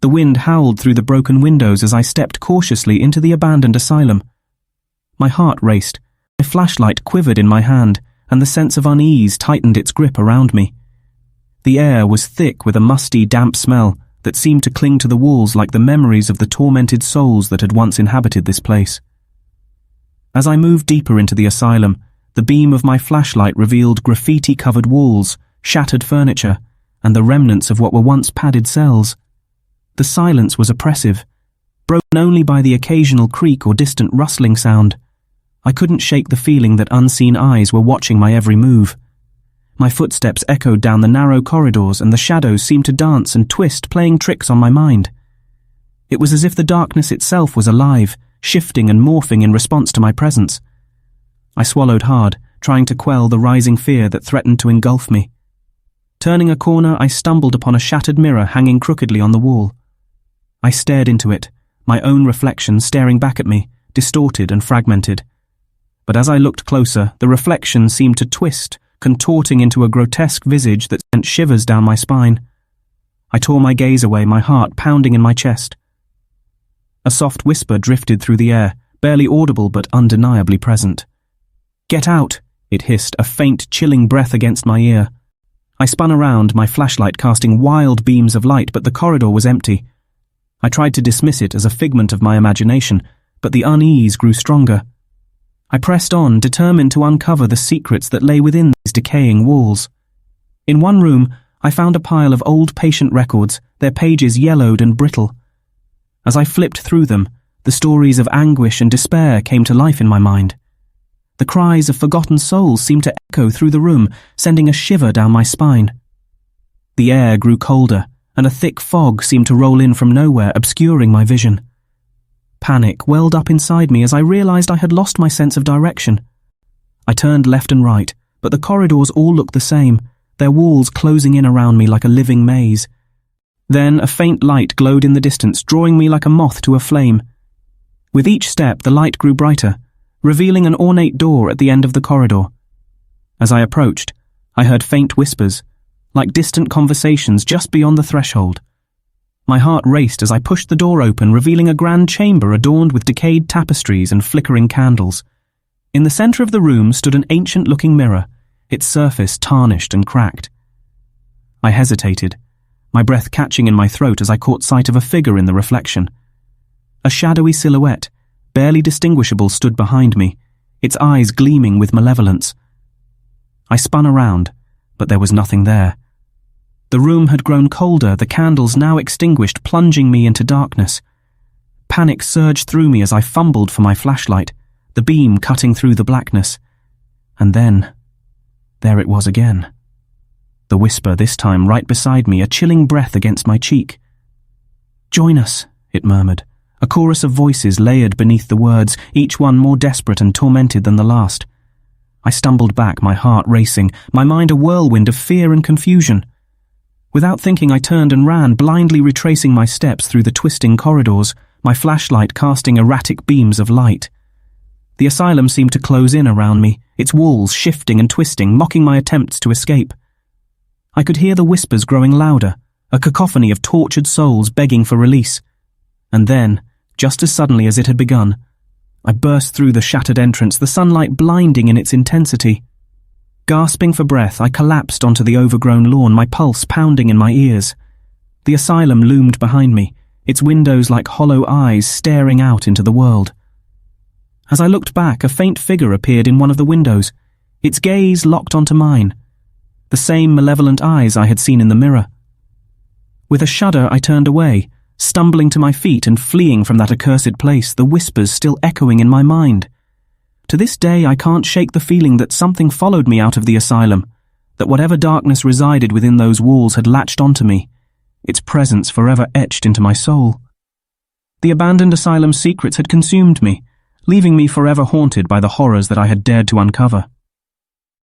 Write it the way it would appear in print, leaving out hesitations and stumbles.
The wind howled through the broken windows as I stepped cautiously into the abandoned asylum. My heart raced, my flashlight quivered in my hand, and the sense of unease tightened its grip around me. The air was thick with a musty, damp smell that seemed to cling to the walls like the memories of the tormented souls that had once inhabited this place. As I moved deeper into the asylum, the beam of my flashlight revealed graffiti-covered walls, shattered furniture, and the remnants of what were once padded cells. The silence was oppressive, broken only by the occasional creak or distant rustling sound. I couldn't shake the feeling that unseen eyes were watching my every move. My footsteps echoed down the narrow corridors, and the shadows seemed to dance and twist, playing tricks on my mind. It was as if the darkness itself was alive, shifting and morphing in response to my presence. I swallowed hard, trying to quell the rising fear that threatened to engulf me. Turning a corner, I stumbled upon a shattered mirror hanging crookedly on the wall. I stared into it, my own reflection staring back at me, distorted and fragmented. But as I looked closer, the reflection seemed to twist, contorting into a grotesque visage that sent shivers down my spine. I tore my gaze away, my heart pounding in my chest. A soft whisper drifted through the air, barely audible but undeniably present. "Get out," it hissed, a faint, chilling breath against my ear. I spun around, my flashlight casting wild beams of light, but the corridor was empty. I tried to dismiss it as a figment of my imagination, but the unease grew stronger. I pressed on, determined to uncover the secrets that lay within these decaying walls. In one room, I found a pile of old patient records, their pages yellowed and brittle. As I flipped through them, the stories of anguish and despair came to life in my mind. The cries of forgotten souls seemed to echo through the room, sending a shiver down my spine. The air grew colder, and a thick fog seemed to roll in from nowhere, obscuring my vision. Panic welled up inside me as I realized I had lost my sense of direction. I turned left and right, but the corridors all looked the same, their walls closing in around me like a living maze. Then a faint light glowed in the distance, drawing me like a moth to a flame. With each step, the light grew brighter, revealing an ornate door at the end of the corridor. As I approached, I heard faint whispers, like distant conversations just beyond the threshold. My heart raced as I pushed the door open, revealing a grand chamber adorned with decayed tapestries and flickering candles. In the center of the room stood an ancient-looking mirror, its surface tarnished and cracked. I hesitated, my breath catching in my throat as I caught sight of a figure in the reflection. A shadowy silhouette, barely distinguishable, stood behind me, its eyes gleaming with malevolence. I spun around, but there was nothing there. The room had grown colder, the candles now extinguished, plunging me into darkness. Panic surged through me as I fumbled for my flashlight, the beam cutting through the blackness. And then, there it was again. The whisper, this time right beside me, a chilling breath against my cheek. "Join us," it murmured, a chorus of voices layered beneath the words, each one more desperate and tormented than the last. I stumbled back, my heart racing, my mind a whirlwind of fear and confusion. Without thinking, I turned and ran, blindly retracing my steps through the twisting corridors, my flashlight casting erratic beams of light. The asylum seemed to close in around me, its walls shifting and twisting, mocking my attempts to escape. I could hear the whispers growing louder, a cacophony of tortured souls begging for release. And then, just as suddenly as it had begun, I burst through the shattered entrance, the sunlight blinding in its intensity. Gasping for breath, I collapsed onto the overgrown lawn, my pulse pounding in my ears. The asylum loomed behind me, its windows like hollow eyes staring out into the world. As I looked back, a faint figure appeared in one of the windows, its gaze locked onto mine, the same malevolent eyes I had seen in the mirror. With a shudder, I turned away, stumbling to my feet and fleeing from that accursed place, the whispers still echoing in my mind. To this day, I can't shake the feeling that something followed me out of the asylum, that whatever darkness resided within those walls had latched onto me, its presence forever etched into my soul. The abandoned asylum's secrets had consumed me, leaving me forever haunted by the horrors that I had dared to uncover.